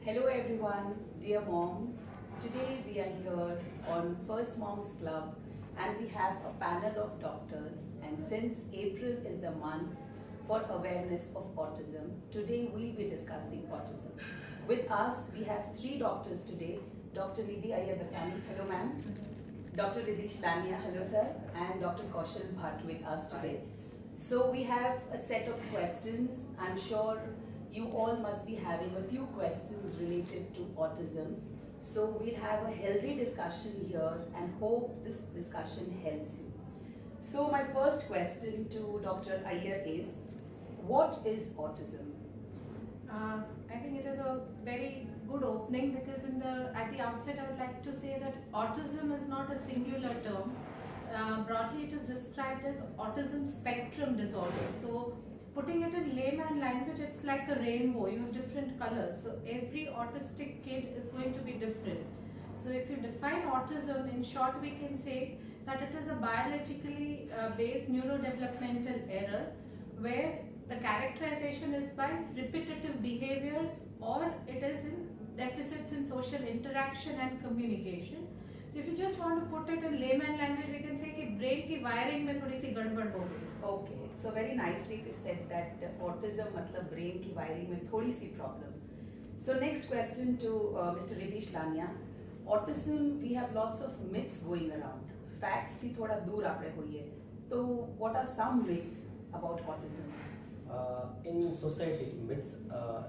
Hello everyone, dear moms. Today we are here on First Moms Club and we have a panel of doctors, and since April is the month for awareness of autism, today we'll be discussing autism. With us we have three doctors today. Dr. Nidhi Iyer Basani, hello ma'am. Dr. Ridish Lania, hello sir. And Dr. Kaushal Bhatt with us today. So we have a set of questions. I'm sure you all must be having a few questions related to autism. So we'll have a healthy discussion here and hope this discussion helps you. So my first question to Dr. Iyer is, what is autism? I think it is a very good opening because at the outset I would like to say that autism is not a singular term. Broadly it is described as autism spectrum disorder. So putting it in layman language, it's like a rainbow. You have different colors. So every autistic kid is going to be different. So if you define autism, in short we can say that it is a biologically based neurodevelopmental error where the characterization is by repetitive behaviors or it is in deficits in social interaction and communication. So if you just want to put it in layman language, we can say कि brain की wiring में थोड़ी सी गड़बड़ हो गई. Okay, so very nicely it is said that autism मतलब brain की wiring में थोड़ी सी problem. So next question to Mr. Ridish Lania. Autism, we have lots of myths going around. Facts की थोड़ा दूर आपने हुई है. तो what are some myths about autism? In society, myths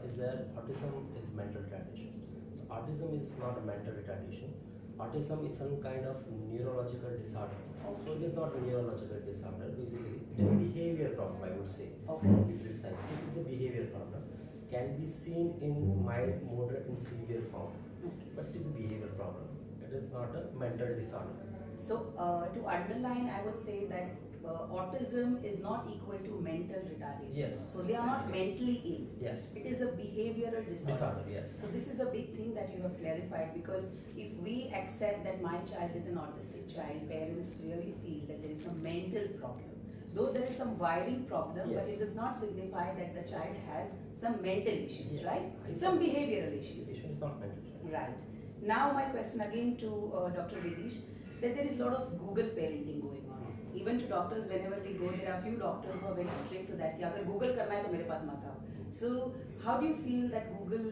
is that autism is mental retardation. So autism is not a mental retardation. Autism is some kind of neurological disorder. Okay. So it is not a neurological disorder. Basically, it is a behavior problem, I would say. Okay. To be precise, it is a behavior problem. Can be seen in mild, moderate, and severe form. Okay. But it is a behavior problem. It is not a mental disorder. So to underline, I would say that autism is not equal to mental retardation. Yes. So they are not mentally ill. Yes. It is a behavioral disorder. Disorder, yes. So this is a big thing that you have clarified, because if we accept that my child is an autistic child, parents really feel that there is a mental problem. Though there is some wiring problem, Yes. but it does not signify that the child has some mental issues, Yes. right? It's Some not- behavioral issues. Issue is not mental. Right. Now my question again to Dr. Ridish, that there is a lot of Google parenting going on. Even to doctors, whenever we go, there are few doctors who are very strict to that. कि अगर Google करना है तो मेरे पास मत आओ. So how do you feel that Google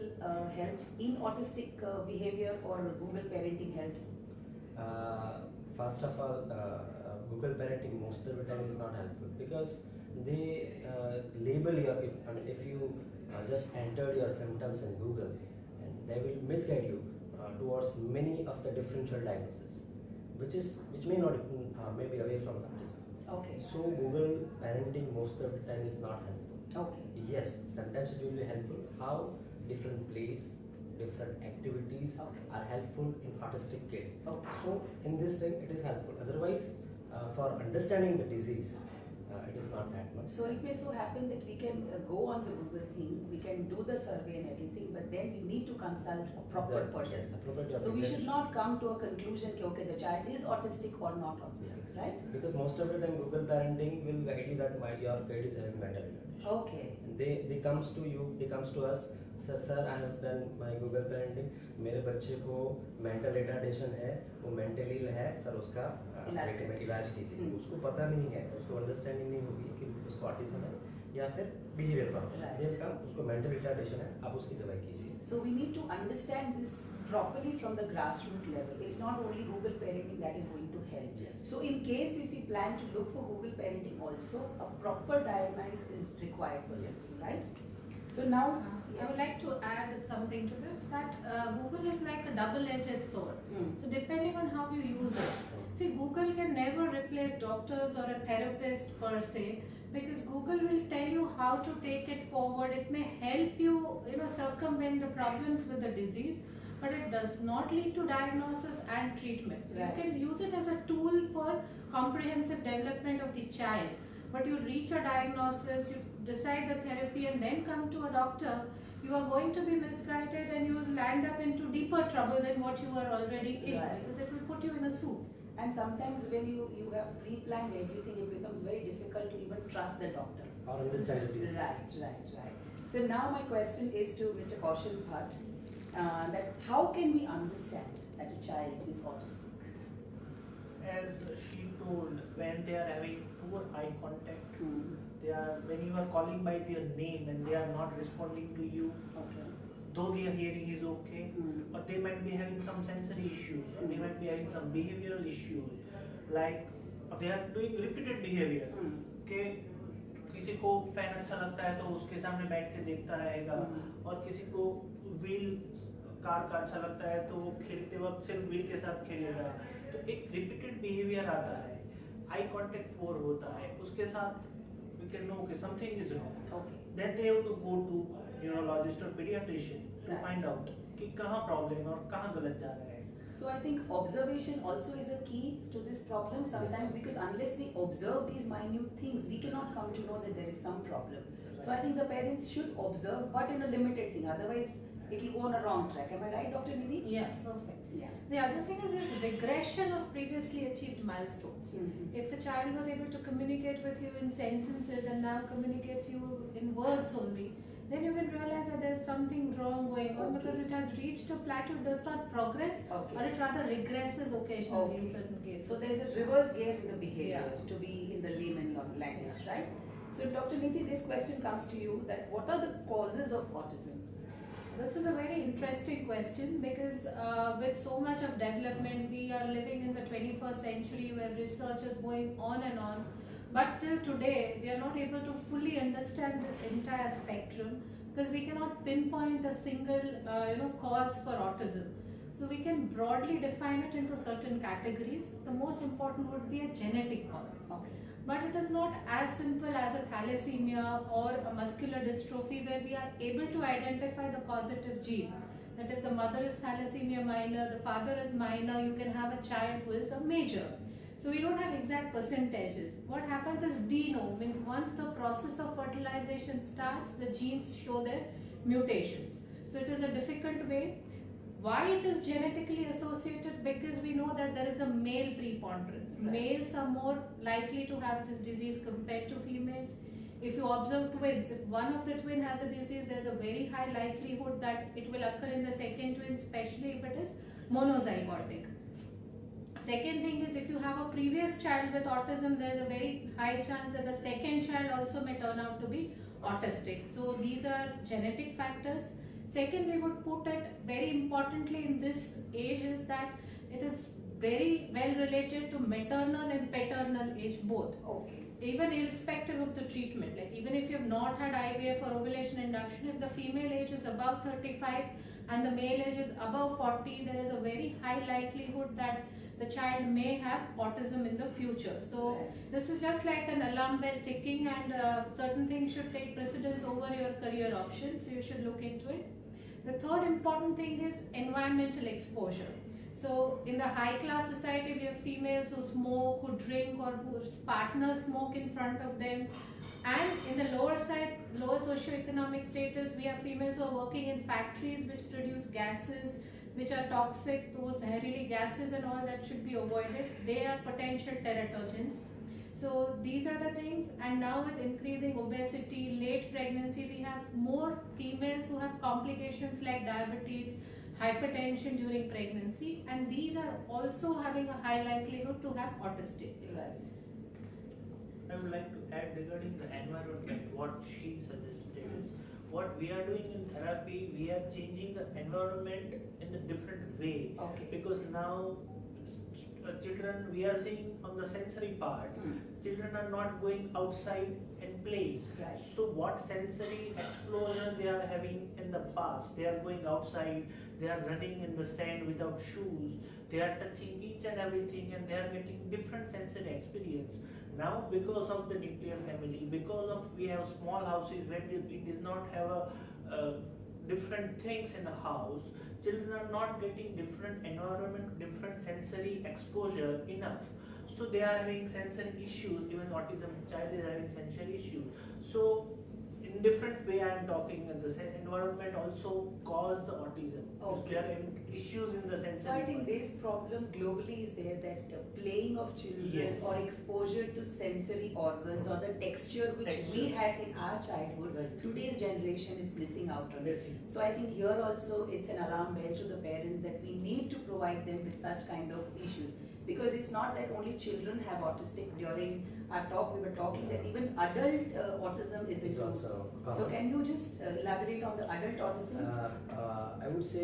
helps in autistic behavior, or Google parenting helps? First of all, Google parenting most of the time is not helpful because they label your. I mean, if you just enter your symptoms in Google, and they will misguide you towards many of the differential diagnoses, which may not may be away from autism. Okay. So Google parenting most of the time is not helpful. Okay. Yes, sometimes it will be helpful. How different plays, different activities Okay. are helpful in autistic kid. Okay. So in this thing it is helpful. Otherwise, for understanding the disease, it is not that much. So it may so happen that we can go on the Google thing, we can do the survey and everything, but then we need to consult a proper person. Yes, appropriate. So we should not come to a conclusion that okay, the child is autistic or not autistic, right? Because most of the time Google parenting will guide you that your kid is having mental retardation. Okay. And they comes to you, they comes to us. Sir I have done my Google parenting, मेरे बच्चे को mental retardation है, वो mentally है sir, उसका इलाज कीजिए. उसको पता नहीं है, उसको अंडरस्टैंडिंग नहीं होगी कि उसको ऑटिज्म है या फिर बिहेवियर प्रॉब्लम है, उसको मेंटल रिटार्डेशन है, आप उसकी दवाई कीजिए. So we need to understand this properly from the grassroots level. It's not only Google parenting that is going to help. Yes. So in case if we plan to look for Google parenting also, a proper diagnosis is required for this, right? So now I would like to add something to this, that Google is like a double-edged sword. So depending on how you use it. See, Google can never replace doctors or a therapist per se, because Google will tell you how to take it forward. It may help you, circumvent the problems with the disease, but it does not lead to diagnosis and treatment. So Right. you can use it as a tool for comprehensive development of the child. But you reach a diagnosis, you decide the therapy and then come to a doctor, you are going to be misguided and you will land up into deeper trouble than what you are already in, Right. because it will put you in a soup. and sometimes when you have pre-planned everything, it becomes very difficult to even trust the doctor. Or understand the disease. Right. So now my question is to Mr. Kaushal Bhatt. that how can we understand that a child is autistic? As she told, when they are having poor eye contact, Hmm. when you are calling by their name and they are not responding to you, Okay. though their hearing is okay, Hmm. or they might be having some sensory issues, or they might be having some behavioral issues, like or they are doing repeated behavior. Hmm. कि किसी को fan अच्छा लगता है तो उसके सामने बैठ के देखता रहेगा, और किसी को व्हील कार का अच्छा लगता है तो वो खेलते वक्त सिर्फ व्हील के साथ खेलेगा। तो एक रिपीटेड बिहेवियर आता है, आई कांटेक्ट पोर होता है, उसके साथ we can know कि something is wrong. Okay. Then they have to go to neurologist or pediatrician to Right. find out कि कहाँ प्रॉब्लम है और कहाँ गलत जा रहा है। So I think observation also is a key to this problem sometimes, because unless we observe these minute things, we cannot come to know that there is some problem. So I think the parents should observe, but in a limited thing. Otherwise, it will go on a wrong track. Am I right, Dr. Nidhi? Yes, perfect. Yeah. The other thing is this regression of previously achieved milestones. Mhm. If the child was able to communicate with you in sentences and now communicates you in words only, then you can realize that there's something wrong going on, Okay. because it has reached a plateau, does not progress, Okay. or it rather regresses occasionally in Okay. certain cases. So there is a reverse gear in the behavior, Yeah. to be in the layman language, right? So Dr. Nidhi, this question comes to you, that what are the causes of autism? This is a very interesting question, because with so much of development, we are living in the 21st century where research is going on and on. But till today, we are not able to fully understand this entire spectrum, because we cannot pinpoint a single cause for autism. So we can broadly define it into certain categories. The most important would be a genetic cause. Okay. But it is not as simple as a thalassemia or a muscular dystrophy, where we are able to identify the causative gene. That if the mother is thalassemia minor, the father is minor, you can have a child who is a major. So we don't have exact percentages. What happens is de novo, means once the process of fertilization starts, the genes show their mutations. So it is a difficult way. Why it is genetically associated? Because we know that there is a male preponderance. Right. Males are more likely to have this disease compared to females. If you observe twins, if one of the twin has a disease, there's a very high likelihood that it will occur in the second twin, especially if it is monozygotic. Second thing is, if you have a previous child with autism, there is a very high chance that the second child also may turn out to be autistic. So these are genetic factors. Second, we would put it very importantly in this age is that it is very well related to maternal and paternal age both. Okay. Even irrespective of the treatment, like even if you have not had IVF or ovulation induction, if the female age is above 35 and the male age is above 40, there is a very high likelihood that the child may have autism in the future. So Right. this is just like an alarm bell ticking, and certain things should take precedence over your career options, so you should look into it. The third important thing is environmental exposure. So in the high class society, we have females who smoke, who drink, or whose partners smoke in front of them. And in the lower side, lower socioeconomic status, we have females who are working in factories which produce gases which are toxic. Those hairy gases and all that should be avoided. They are potential teratogens. So these are the things. And now with increasing obesity, late pregnancy, we have more females who have complications like diabetes, hypertension during pregnancy, and these are also having a high likelihood to have autistic. Right. I would like to add regarding the environment, what she suggested is, what we are doing in therapy, we are changing the environment in a different way. Okay. Because now children, we are seeing on the sensory part, children are not going outside and playing. Right. So what sensory explosion they are having in the past? They are going outside, they are running in the sand without shoes, they are touching each and everything, and they are getting different sensory experience. Now because of the nuclear family, because of we have small houses where we does not have a different things in the house, children are not getting different environment, different sensory exposure enough. So they are having sensory issues, even autism child is having sensory issues. So in different way I am talking, and the environment also cause the autism. Okay. There are issues in the sensory. So I think this problem globally is there, that playing of children Yes. or exposure to sensory organs or the texture which we Textures. had in our childhood, Right. today's generation is missing out on it. Missing. So I think here also it's an alarm bell to the parents that we need to provide them with such kind of issues, because it's not that only children have autistic. During our talk we were talking that even adult autism is It's into. also common. So can you just elaborate on the adult autism? I would say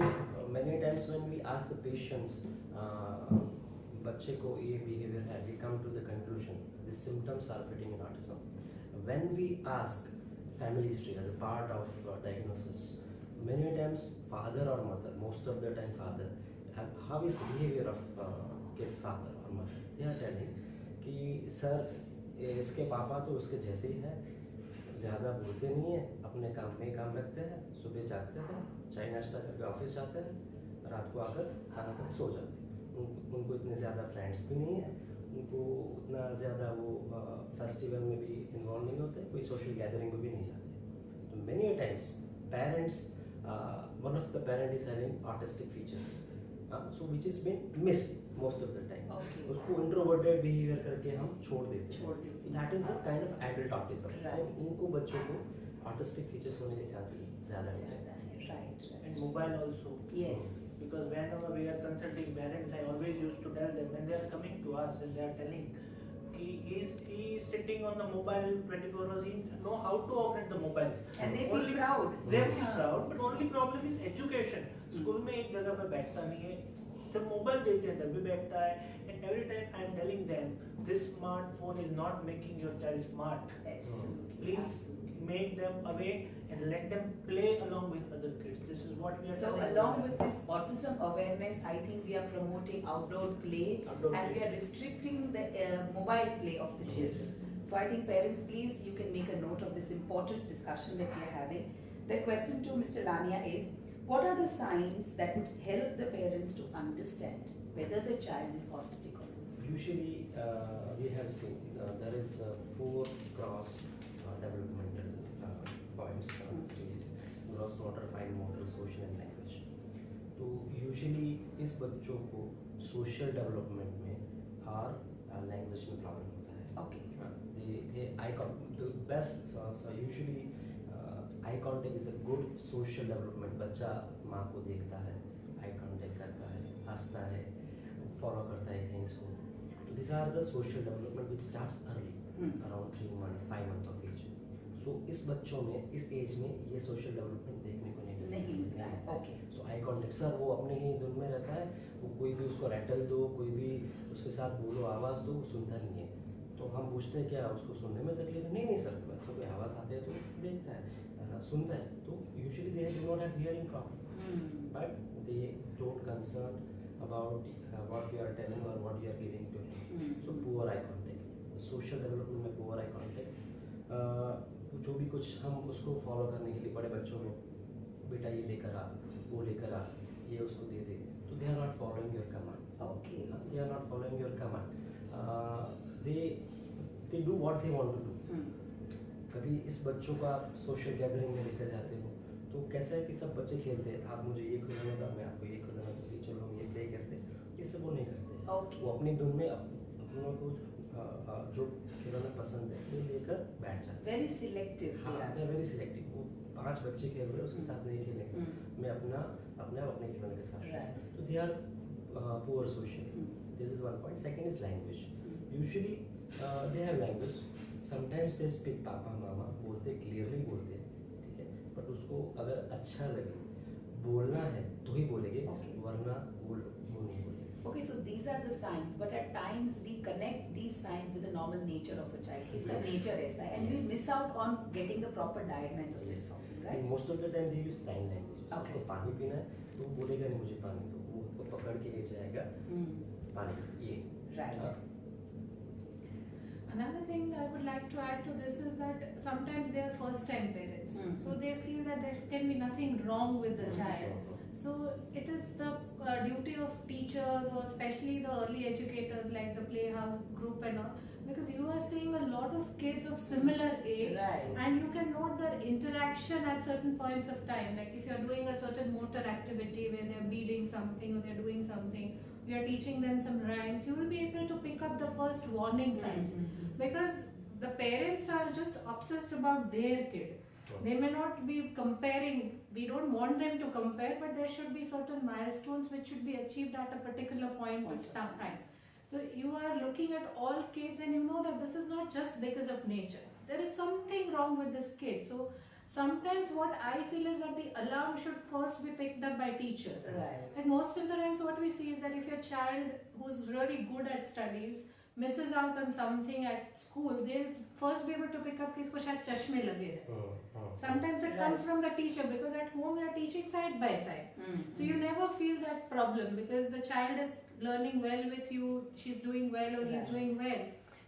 many times when we ask the patients, बच्चे को ये behavior है, we come to the conclusion the symptoms are fitting in autism. When we ask family history as a part of diagnosis, many times father or mother, most of the time father, how is the behavior of kids father or mother? They are telling कि sir इसके पापा तो उसके जैसे ही है, ज़्यादा बोलते नहीं है, अपने काम में काम रखते हैं, सुबह जागते हैं, चाय नाश्ता करके ऑफिस जाते हैं, रात को आकर खाना खा के सो जाते हैं। उनको इतने ज़्यादा फ्रेंड्स भी नहीं है, उनको उतना ज़्यादा वो फेस्टिवल में भी इन्वॉल्व नहीं होते, कोई सोशल गैदरिंग में भी नहीं जाते। तो many times parents, one of the parent is having autistic features, so which is been missed most of the time. Okay. उसको इंट्रोवर्टेड बिहेवियर करके हम छोड़ देते छोड़ देते हैं। That is a kind of adult autism. Right. उनको बच्चों को ऑटिस्टिक फीचर्स होने के चांसेस ज़्यादा होते हैं। Right. And mobile also. Yes. Because whenever we are consulting parents, I always used to tell them when they are coming to us and they are telling he is sitting on the mobile 24 hours, he know how to operate the mobiles. And they feel Only- proud. They feel proud, but only problem is education. School में एक जगह पे बैठता नहीं है, जब mobile देते हैं तब भी बैठता है, and every time I am telling them this smartphone is not making your child smart. Absolutely. Please make them away and let them play along with other kids. This is what we are So telling along them. with this autism awareness, I think we are promoting outdoor play, Outdoor and play. we are restricting the mobile play of the children. So I think parents, please, you can make a note of this important discussion that we are having. The question to Mr. Lania is, what are the signs that would help the parents to understand whether the child is autistic or not? Usually, we have seen there is 4 cross developmental points on stages: gross motor, fine motor, social and language. तो usually इस बच्चों को social development में और language में problem होता है. Okay. The best usually eye contact is a good social development. बच्चा माँ को देखता है, eye contact करता है, हंसता है, follow करता है things को. So these are the social development which starts early, around 3 months, 5 months of age. So इस बच्चों में, इस एज में ये social development देखने को नहीं मिलता है. Okay. So eye contact, sir वो अपने ही धुन में रहता है, वो कोई भी उसको रैटल दो, कोई भी उसके साथ बोलो, आवाज़ दो, वो सुनता नहीं है. तो हम पूछते हैं क्या उसको सुनने में तकलीफ है? नहीं सर, बस कोई आवाज़ आती है तो देखता है, सुनता है. तो usually they do not have hearing problem, but they don't concern about what you are telling और what you are giving to him. So poor eye contact, social development में पुअर आई कॉन्टेक्ट. जो भी कुछ हम उसको follow करने के लिए बड़े बच्चों में, बेटा ये लेकर आ, वो लेकर आ, ये उसको दे दे, तो they are not following your command. Okay. They are not following your command. They do what they want to do. कभी इस बच्चों को आप सोशल गैदरिंग में लेकर जाते हो तो कैसा है कि सब बच्चे खेलते हैं, आप मुझे ये खिलौना दो, मैं आपको ये खिलौना दूँ, चलो हम ये प्ले करते हैं, ये सब वो नहीं करते. Okay. वो अपनी धुन में अपनों को जो खिलौना पसंद है वो लेकर बैठ जाते हैं. Very selective. हाँ, Yeah. they are very selective. वो 5 बच्चे खेल रहे हैं, उसके साथ नहीं खेलेंगे, मैं अपने खिलौने के साथ. Right. तो they are poor social. This is one point. Second is language. Usually they have language. Sometimes they speak पापा मामा, बोलते clearly बोलते हैं, ठीक है. बट उसको अगर अच्छा लगे बोलना है तो ही बोलेंगे, Okay. वरना वो नहीं बोलेंगे. Okay, so these are the signs, but at times we connect these signs with the normal nature of a child. इसका Yes. nature ऐसा है, and we Yes. miss out on getting the proper diagnosis of this Yes. problem, right? Most of the time they use sign language. Okay. उसको पानी पीना है तो वो बोलेगा नहीं मुझे पानी दो, वो उसको पकड़ के ले जाएगा पानी ये. Right. Another thing I would like to add to this is that sometimes they are first time parents, so they feel that there can be nothing wrong with the child. So it is the duty of teachers, or especially the early educators like the playhouse group and all, because you are seeing a lot of kids of similar age, Right. and you can note their interaction at certain points of time. Like if you are doing a certain motor activity where they are beading something or they are doing something, we are teaching them some rhymes, you will be able to pick up the first warning signs, because the parents are just obsessed about their kid. They may not be comparing, we don't want them to compare, but there should be certain milestones which should be achieved at a particular point of time. So you are looking at all kids and you know that this is not just because of nature, there is something wrong with this kid. So sometimes what I feel is that the alarm should first be picked up by teachers. Right. And most of the times what we see is that if your child who's really good at studies misses out on something at school, they'll first be able to pick up कि इसको शायद चश्मे लगे हैं. Sometimes it comes from the teacher, because at home you are teaching side by side. So you never feel that problem because the child is learning well with you, she's doing well or he's doing well.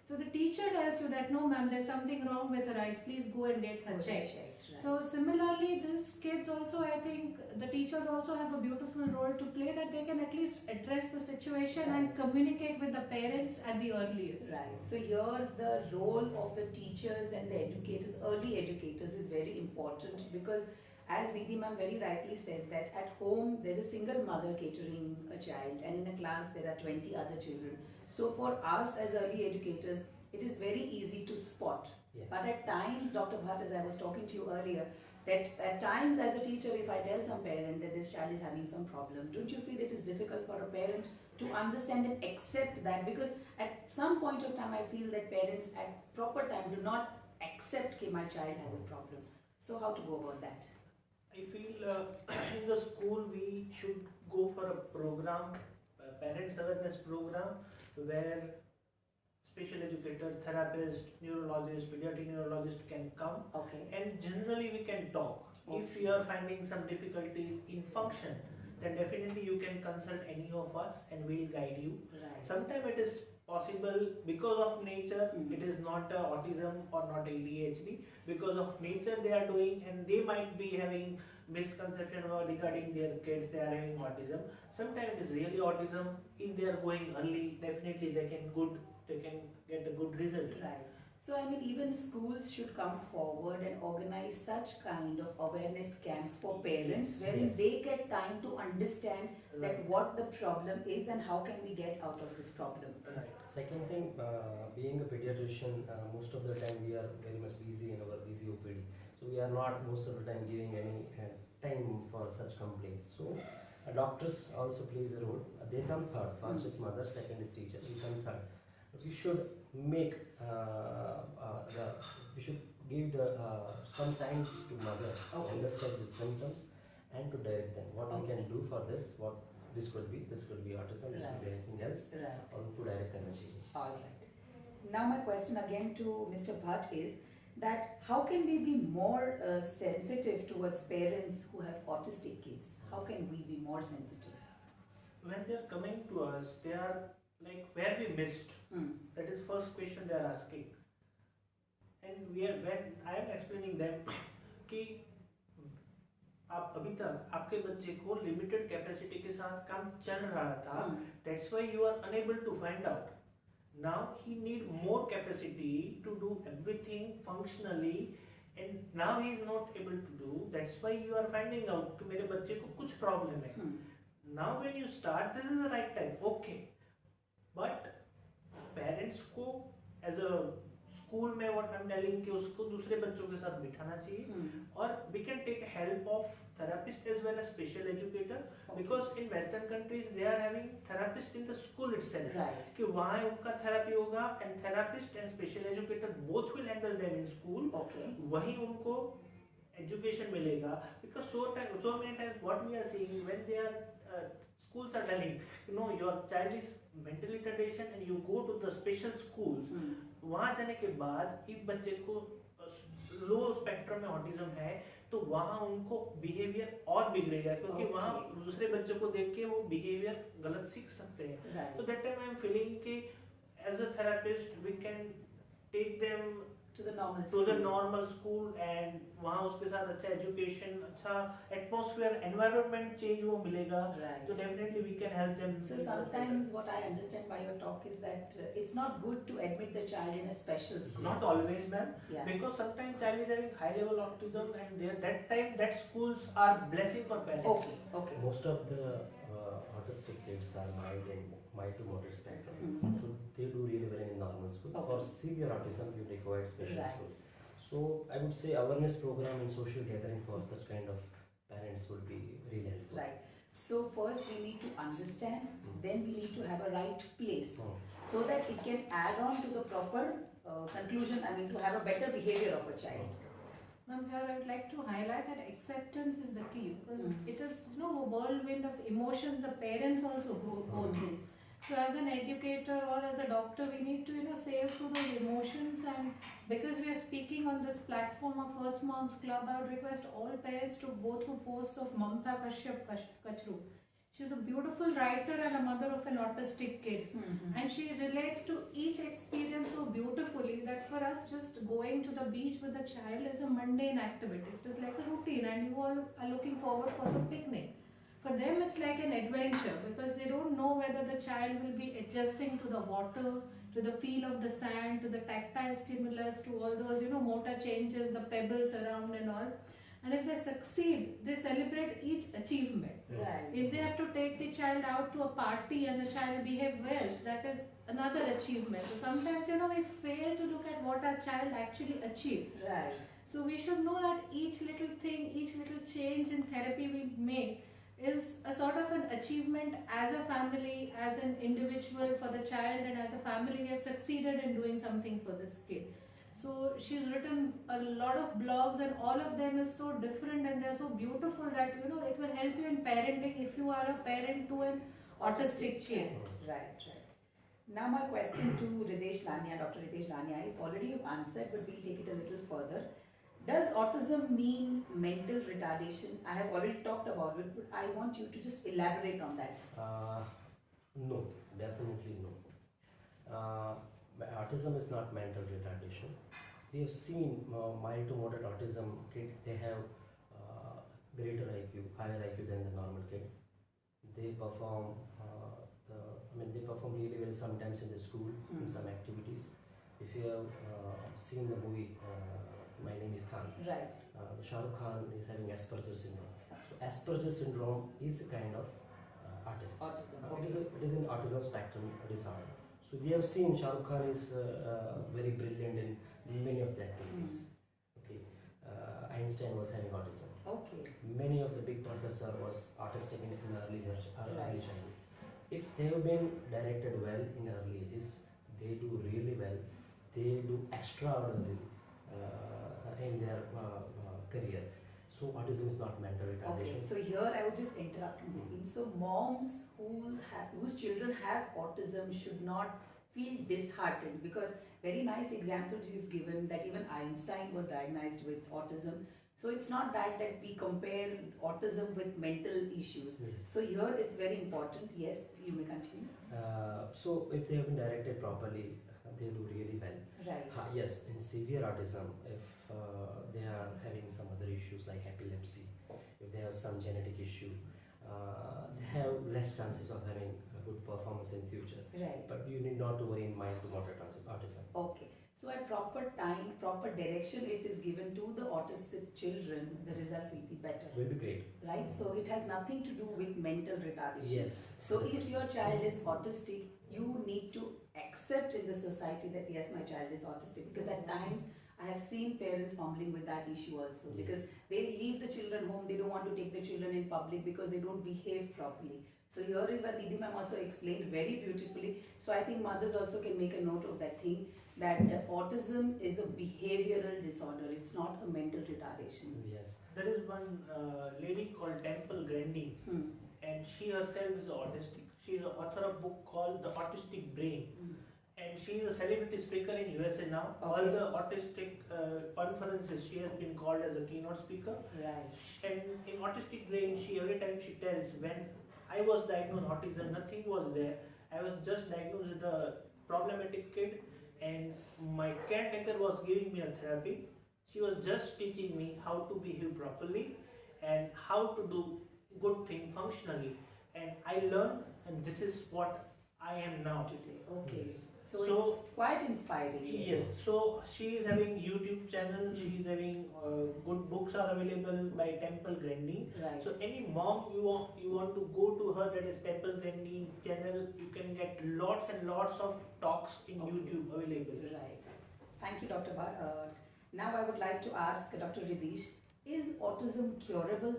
So the teacher tells you that no ma'am, there's something wrong with her eyes, please go and get her checked. So similarly, these kids also, I think the teachers also have a beautiful role to play, that they can at least address the situation and communicate with the parents at the earliest. Right. So here the role of the teachers and the educators, early educators, is very important, because as Vidhi ma'am very rightly said, that at home there's a single mother catering a child, and in a class there are 20 other children. So for us as early educators, it is very easy to spot. But at times, Dr. Bhatt, as I was talking to you earlier, that at times as a teacher, if I tell some parent that this child is having some problem, don't you feel it is difficult for a parent to understand and accept that? Because at some point of time, I feel that parents at proper time do not accept that my child has a problem. So how to go about that? I feel in the school we should go for a program, a parents awareness program, where special educator, therapist, neurologist, pediatric neurologist can come. Okay. And generally we can talk. If you are finding some difficulties in function, then definitely you can consult any of us and we'll guide you. Right. Sometimes it is possible because of nature, it is not autism or not ADHD. Because of nature they are doing, and they might be having misconception about regarding their kids, they are having autism. Sometimes it is really autism. If they are going early, definitely they can get a good result. Right. So I mean, even schools should come forward and organize such kind of awareness camps for parents, wherein they get time to understand that what the problem is and how can we get out of this problem. Second thing, being a pediatrician, most of the time we are very much busy in our busy OPD. So we are not most of the time giving any time for such complaints. So doctors also plays a role. They come third. First is mother, second is teacher. We come third. We should make we should give some time to mother to understand the symptoms and to direct them what we can do for this. What this could be autism. This could be anything else. Or to direct them achieve. All right. Now my question again to Mr. Bhatt is that how can we be more sensitive towards parents who have autistic kids? How can we be more sensitive? When they are coming to us, they are like, where we missed. That is first question they are asking. And when I am explaining them कि आप अभी तक आपके बच्चे को limited capacity के साथ काम चल रहा था, that's why you are unable to find out. Now he need more capacity to do everything functionally, and now he is not able to do. That's why you are finding out कि मेरे बच्चे को कुछ problem है. Now when you start, this is the right time. Okay, but parents को as a school में what I'm telling कि उसको दूसरे बच्चों के साथ बिठाना चाहिए, और we can take help of therapist as well as special educator, because in Western countries they are having therapist in the school itself. Right. कि वहाँ उनका therapy होगा, and therapist and special educator both will handle them in school. Okay. वहीं उनको education मिलेगा, because so many times what we are seeing when they are schools are telling, your child is mentally retardation and you go to the special schools. वहाँ जाने के बाद एक बच्चे को लो स्पेक्ट्रम में ऑटिज्म है, तो वहाँ उनको बिहेवियर और बिगड़ेगा, क्योंकि वहाँ दूसरे बच्चों को देख के वो बिहेवियर गलत सीख सकते हैं. तो that time I am feeling कि as a therapist we can take them To the normal to the school. normal school and वहाँ उसके साथ अच्छा education, अच्छा atmosphere, environment change वो मिलेगा, Right. तो definitely we can help them. So sometimes what I understand by your talk is that it's not good to admit the child in a special school. Not always, ma'am, Yeah. because sometimes child is having high level autism and there that time that schools are blessing for parents. Okay, okay. Most of the autistic kids are mild to moderate spectrum, Mhm. so they do really well in normal school. Okay. For severe autism, we require special Right. school. So I would say awareness program and social gathering for such kind of parents would be really helpful. Right. So first we need to understand, then we need to have a right place, Mm. so that it can add on to the proper conclusion, I mean to have a better behavior of a child. Ma'am, here I would like to highlight that acceptance is the key, because Mm. it is, you know, a whirlwind of emotions the parents also go through. So as an educator or as a doctor, we need to, you know, sail through those emotions, and because we are speaking on this platform of First Moms Club, I would request all parents to go through posts of Mamta Kashyap Kachru. She's a beautiful writer and a mother of an autistic kid. Mhm. And she relates to each experience so beautifully that for us, just going to the beach with the child is a mundane activity. It is like a routine, and you all are looking forward for some picnic. For them, it's like an adventure because they don't know whether the child will be adjusting to the water, to the feel of the sand, to the tactile stimulus, to all those, you know, motor changes, the pebbles around and all. And if they succeed, they celebrate each achievement. Right. If they have to take the child out to a party and the child behave well, that is another achievement. So sometimes, you know, we fail to look at what our child actually achieves. Right. So we should know that each little thing, each little change in therapy we make is a sort of an achievement as a family, as an individual for the child, and as a family we have succeeded in doing something for this kid. So she's written a lot of blogs, and all of them is so different and they're so beautiful that, you know, it will help you in parenting if you are a parent to an autistic kid. Right, right. Now my question to Ridesh Lania, Dr. Ridesh Lania, is already you've answered, but we'll take it a little further. Does autism mean mental retardation? I have already talked about it, but I want you to just elaborate on that. No, definitely no. Autism is not mental retardation. We have seen mild to moderate autism kid, they have greater IQ, higher IQ than the normal kid. They perform they perform really well sometimes in the school in some activities. If you have seen the movie My Name is Khan, Right. Shah Rukh Khan is having Asperger's syndrome. So Asperger's syndrome is a kind of autism. Autism. It is an autism spectrum disorder. So we have seen Shah Rukh Khan is very brilliant in many of the activities. Okay, Einstein was having autism. Okay. Many of the big professor was autistic in early Right. childhood. If they have been directed well in early ages, they do really well. They do extraordinary in their career. So autism is not mental Okay, retardation. so here I would just interrupt in between. So moms whose children have autism should not feel disheartened, because very nice examples you've given that even Einstein was diagnosed with autism. So it's not that we compare autism with mental issues. Yes. So here it's very important. Yes, you may continue. So if they have been directed properly, they do really well. Right. Yes, in severe autism, if they are having some other issues like epilepsy, if they have some genetic issue, they have less chances of having a good performance in future. Right. But you need not to worry in mild to moderate autism. Okay. So at proper time, proper direction, if is given to the autistic children, the result will be better. Will be great. Right? So it has nothing to do with mental retardation. Yes. So if your child is autistic, you need to accept in the society that yes, my child is autistic, because at times I have seen parents fumbling with that issue also, because they leave the children home, they don't want to take the children in public because they don't behave properly. So here is what Nidhi ma'am also explained very beautifully. So I think mothers also can make a note of that thing, that autism is a behavioral disorder, it's not a mental retardation. Yes. There is one lady called Temple Grandin, and she herself is autistic. She is the author of a book called The Autistic Brain, and she is a celebrity speaker in USA now. Okay. All the autistic conferences she has been called as a keynote speaker. Right. And in Autistic Brain, every time she tells, when I was diagnosed autism, nothing was there. I was just diagnosed with a problematic kid, and my caretaker was giving me a therapy. She was just teaching me how to behave properly and how to do good thing functionally, and I learned, and this is what I am now. Today, okay. Yes. So So- it's quite inspiring. Yes, so she is having YouTube channel. She is having good books are available by Temple Grandin. Right. So any mom you want to go to her, that is Temple Grandin channel. You can get lots and lots of talks in Okay. YouTube available. Right. Thank you, Dr. Now I would like to ask Dr. Riddhish, is autism curable?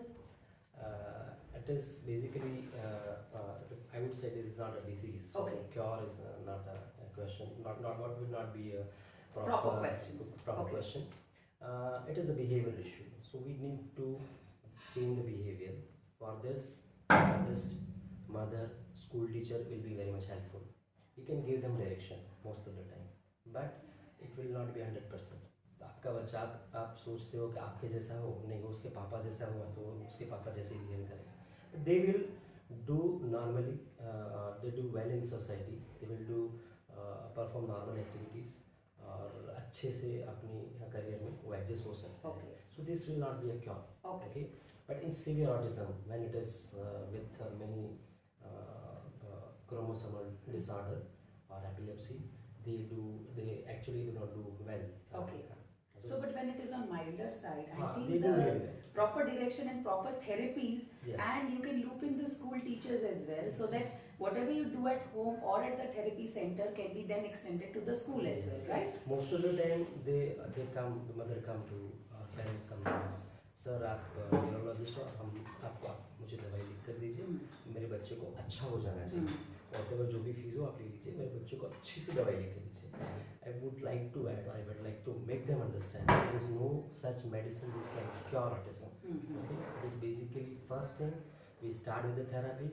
It is basically, I would say this is not a disease. So Okay. cure is not a question. Not what would not be a Proper question. Proper Okay. question. It is a behavioral issue. So we need to change the behavior. For this, therapist, mother, school teacher will be very much helpful. You can give them direction most of the time, but it will not be 100%. तो आपका बच्चा आप सोचते हो कि आपके जैसा हो, नहीं वो उसके पापा जैसा हुआ तो उसके पापा जैसे ही बिहेव करेगा. They will do normally, they do well in society, they will do perform normal activities और अच्छे से अपनी करियर में वो एडजस्ट हो सकते हैं. Okay. So this will not be a cure. Okay. Okay, but in severe autism, when it is with many chromosomal disorder or epilepsy, they actually do not do well. Okay. So, but when it is on milder side, I they think do the very well. proper direction and proper therapies, Yes. and you can loop in the school teachers as well, so that whatever you do at home or at the therapy center can be then extended to the school as well, Yes. right? Most of the time they come, the mother come to parents come to us. Sir आप neurologist हो, आप मुझे दवाई लिख कर दीजिए, मेरे बच्चे को अच्छा हो जाना चाहिए, whatever जो भी फीस हो आप ले लीजिए, मेरे बच्चे को अच्छी सी दवाई लिख के दीजिए. I would like to add, I would like to make them understand there is no such medicine which can cure autism. Okay? It is basically first thing we start with the therapy.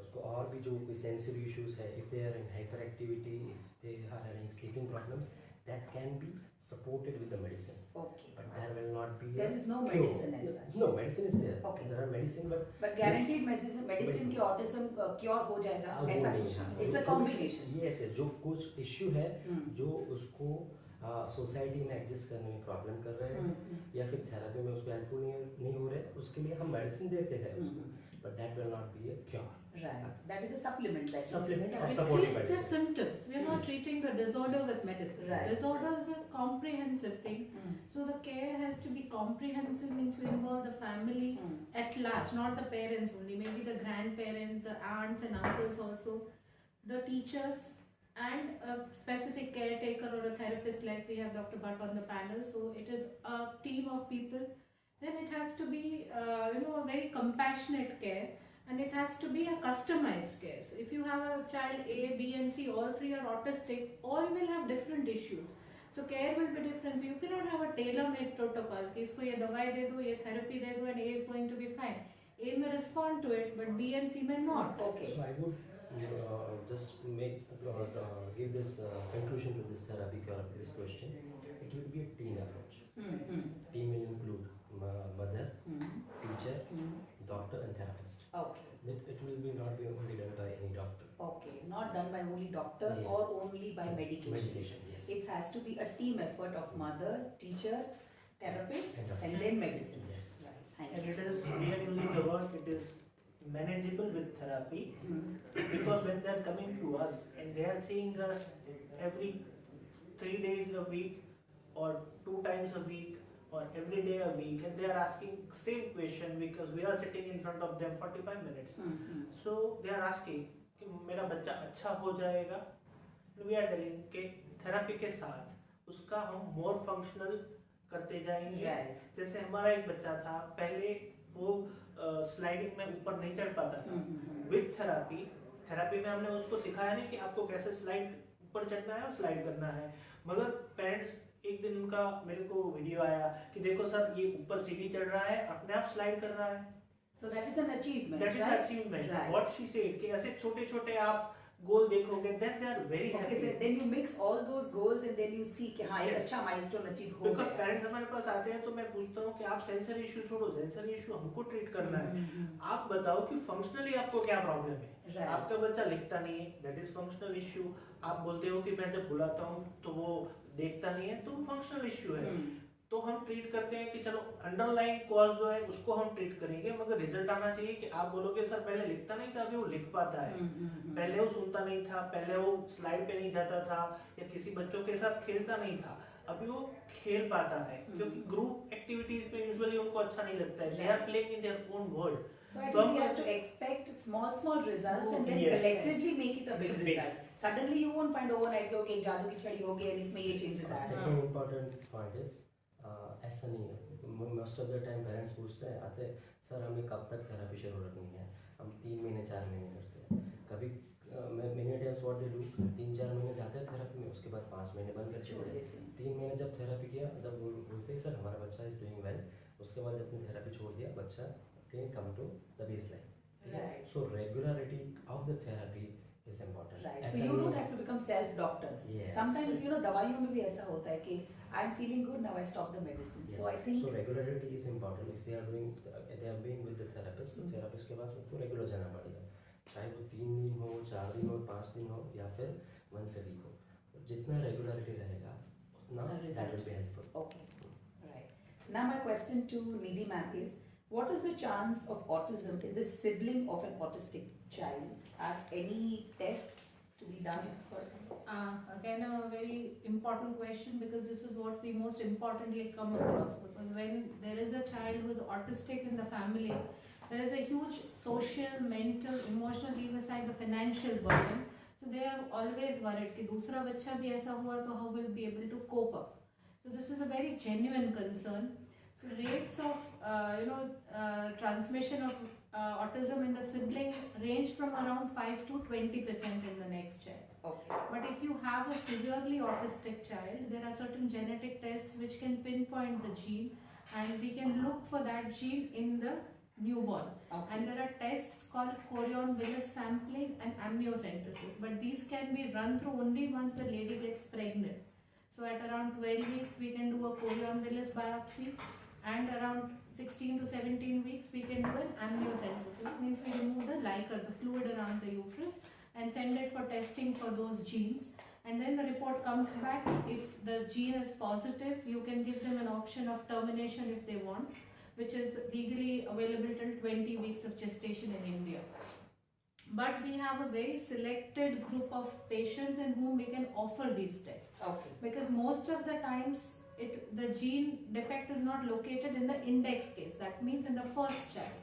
उसको और भी जो कोई sensory issues है, if they are in hyperactivity, if they are having sleeping problems, that can be supported with the medicine. Okay. But there will not be There is no cure. medicine as such. No, medicine is there. Okay. There are medicine, But guaranteed medicine की autism cure हो जाएगा वो ऐसा नहीं कुछ है. नहीं. It's a combination. Yes, yes. जो कुछ issue है, हम्म. जो उसको सोसाइटी में एडजस्ट करने में प्रॉब्लम कर रहे हैं या फिर थेरेपी में उसको हेल्पफुल नहीं हो रहे, उसके लिए हम मेडिसिन देते हैं उसको, but that will not be a cure. Right. That is a supplement. That Supplement or We supportive treat the medicine. symptoms. We are not treating the disorder with medicine. Right. Disorder is a comprehensive thing. So the care has to be comprehensive, means we involve the family at large, not the parents only, maybe the grandparents, the aunts and uncles also, the teachers, and a specific caretaker or a therapist, like we have Dr. Bhatt on the panel. So it is a team of people. Then it has to be a very compassionate care, and it has to be a customized care. So if you have a child A, B and C, all three are autistic, all will have different issues. So care will be different. So you cannot have a tailor-made protocol कि इसको ये दवाई दे दो, ये therapy दे दो, and A is going to be fine. A may respond to it, but B and C may not. Okay. So I would just give this conclusion to this therapy or this question. It will be a team approach. Team will include mother, teacher, doctor and therapist. Okay. It will be not be only done by any doctor. Okay. Not done by only doctor Yes. or only by medication. Medication, yes. It has to be a team effort of mother, teacher, therapist, And doctor. and then medicine. Yes. Right. Thank And you. it is, we are using the word, it is manageable with therapy, because when they are coming to us and they are seeing us every 3 days a week or 2 times a week or every day a week, and they are asking same question because we are sitting in front of them 45 minutes. So they are asking कि मेरा बच्चा अच्छा हो जाएगा. We are telling कि therapy के साथ उसका हम मोर फंक्शनल करते जाएंगे. Right. जैसे हमारा एक बच्चा था, पहले वो स्लाइडिंग में ऊपर नहीं चढ़ पाता था. विद थेरेपी में हमने उसको सिखाया नहीं कि आपको कैसे स्लाइड ऊपर चढ़ना है और स्लाइड करना है, मगर पेरेंट्स एक दिन उनका मेरे को वीडियो आया कि देखो सर ये ऊपर सीढ़ी चढ़ रहा है, अपने आप स्लाइड कर रहा है. So that is an achievement. That is right? Achievement. Right. What she said कि ऐसे छोटे छोटे आप गोल देखोगे, then they are very Okay, happy. so then you mix all those goals and then you see कि हाँ एक Yes. अच्छा milestone achieve हो Because गया. पेरेंट्स हमारे पास आते हैं तो मैं पूछता हूँ कि आप सेंसरी इशू छोड़ो, सेंसरी इशू हमको ट्रीट करना है, आप बताओ कि फंक्शनली आपको क्या प्रॉब्लम है. Right. आपका बच्चा लिखता नहीं है, दैट इज फंक्शनल इशू. आप बोलते हो कि मैं जब बुलाता हूँ तो वो देखता नहीं है, तो वो फंक्शनल इशू है. तो हम ट्रीट करते हैं कि चलो अंडरलाइन कॉज जो है उसको हम ट्रीट करेंगे, मगर रिजल्ट आना चाहिए कि आप बोलोगे सर पहले लिखता नहीं था, अभी वो लिख पाता है. पहले वो सुनता नहीं था, पहले वो स्लाइड पे नहीं जाता था, या किसी बच्चों के साथ खेलता नहीं था, अभी वो खेल पाता है. क्योंकि ग्रुप एक्टिविटीज में यूजुअली उनको अच्छा नहीं लगता है. They are playing in their own world. So I think we have to expect small results and then Yes. collectively make it a big It's big. result. Suddenly you won't find overnight कि okay एक जादू की छड़ी हो गई और इसमें ये changes आए. सेकंड इम्पोर्टेंट पॉइंट इज ऐसा नहीं है. Most of the time parents पूछते हैं आते सर हमें कब तक थेरेपी शुरू रखनी है. हम 3 महीने 4 महीने करते हैं. कभी मैं many times what they do 3-4 महीने जाते हैं थेरेपी में, उसके बाद 5 महीने बंद कर छोड़ देते हैं. 3 महीने जब थेरेपी किया तब वो बोलते हैं सर हमारा बच्चा इज डूइंग वेल. उसके बाद जब अपनी थेरेपी छोड़ दिया बच्चा can come to the baseline. Right. So regularity of the therapy is important. Right. ऐसा So you नहीं don't है- have to become self doctors. Yes. Sometimes you know दवाइयों में भी ऐसा होता है कि I'm feeling good now I stop the medicine. Yes. So I think so regularity is important. If they are doing, they are being with the therapist, तो therapist के पास उनको regular जाना पड़ेगा. चाहे वो 3 दिन हो, 4 दिन हो, 5 दिन हो, या फिर once a week हो. जितना regularity रहेगा, उतना that will be helpful. okay. Right. Now my question to Nidhi ma'am is, what is the chance of autism in the sibling of an autistic child? Are any tests to be done for? Again, a very important question, because this is what we most importantly come across. Because when there is a child who is autistic in the family, there is a huge social, mental, emotional, leave aside the financial burden. So they are always worried कि दूसरा बच्चा भी ऐसा हुआ तो how will be able to cope up. So this is a very genuine concern. So rates of transmission of autism in the sibling range from around 5 to 20% in the next child. Okay. But if you have a severely autistic child, there are certain genetic tests which can pinpoint the gene, and we can look for that gene in the newborn. Okay. And there are tests called chorion-Willis sampling and amniocentesis, but these can be run through only once the lady gets pregnant. So at around 12 weeks we can do a chorion-Willis biopsy, and around 16 to 17 weeks we can do an amniocentesis, means we remove the liquor, the fluid around the uterus, and send it for testing for those genes. And then the report comes back. If the gene is positive, you can give them an option of termination if they want, which is legally available till 20 weeks of gestation in India. But we have a very selected group of patients in whom we can offer these tests. Okay. Because most of the times the gene defect is not located in the index case, that means in the first child.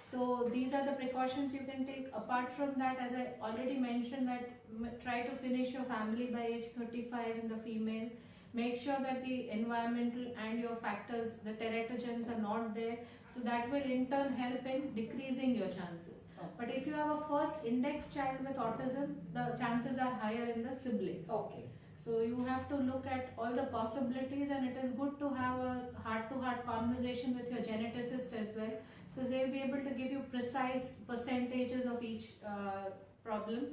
So these are the precautions you can take. Apart from that, as I already mentioned, that try to finish your family by age 35 in the female. Make sure that the environmental and your factors, the teratogens, are not there, so that will in turn help in decreasing your chances. But if you have a first index child with autism, the chances are higher in the siblings. Okay. So you have to look at all the possibilities, and it is good to have a heart-to-heart conversation with your geneticist as well, because they will be able to give you precise percentages of each problem.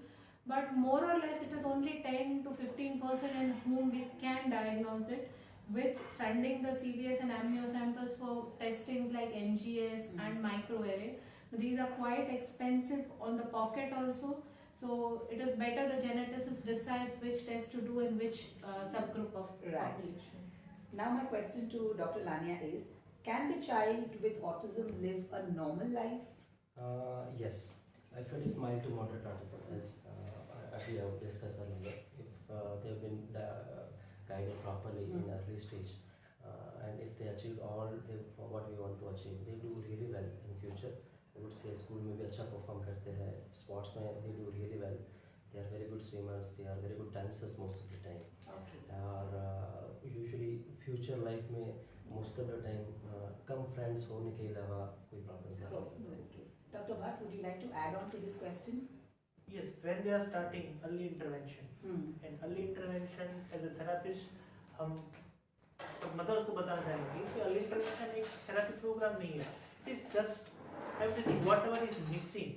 But more or less it is only 10 to 15% in whom we can diagnose it, with sending the CVS and amnio samples for testings like NGS and microarray. These are quite expensive on the pocket also, so it is better the geneticist decides which test to do in which subgroup of population. Now my question to Dr. Lania is, can the child with autism live a normal life? Yes, if it is mild to moderate autism, as we have discussed earlier, if they have been guided properly in early stage, and if they achieve all what we want to achieve, they do really well in future. I would say school में भी अच्छा perform करते हैं, sports में they do really well. They are very good swimmers, they are very good dancers most of the time. Okay. और usually future life में most of the time come friends होने के अलावा कोई problems नहीं होती. Okay. Dr. Bhatt, would you like to add on to this question? Yes, when they are starting early intervention, and early intervention as a therapist, हम सब mothers को बताना चाहेंगे कि early intervention एक therapy program नहीं है. It is just everything, whatever is missing.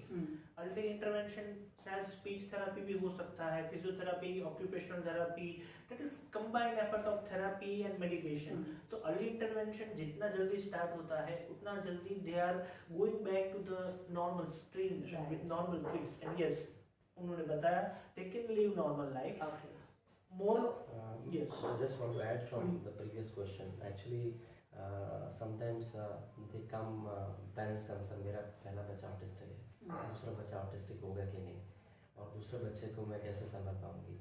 Early intervention शायद स्पीच थेरेपी भी हो सकता है, physiotherapy, occupational therapy, that is combined effort of therapy and medication. तो अर्ली इंटरवेंशन जितना जल्दी स्टार्ट होता है उतना जल्दी they are going back to the normal stream with normal kids, and yes उन्होंने बताया they can live normal life Okay. More. Yes. I just want to add from the previous question. Actually, sometimes they come, parents come, sir मेरा पहला बच्चा autistic है, दूसरा बच्चा autistic होगा कि नहीं, और दूसरे बच्चे को मैं कैसे संभाल पाऊंगी।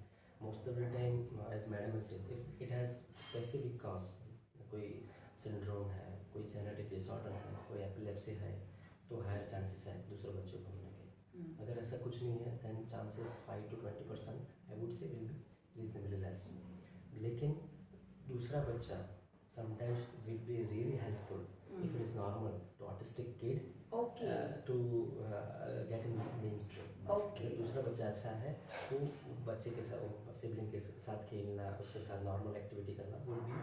Most of the time, as madam has said, if it has specific cause, कोई syndrome है, कोई genetic disorder है, कोई epilepsy है, तो higher chances है दूसरे बच्चों को होने के। अगर ऐसा कुछ नहीं है, then chances 5 to 20% I would say will be reasonably less. लेकिन दूसरा बच्चा sometimes will be really helpful if it is normal to autistic kid Okay. to get in mainstream. Okay. अगर दूसरा बच्चा अच्छा है तो बच्चे के साथ सिबलिंग के साथ खेलना, उसके साथ नॉर्मल एक्टिविटी करना will be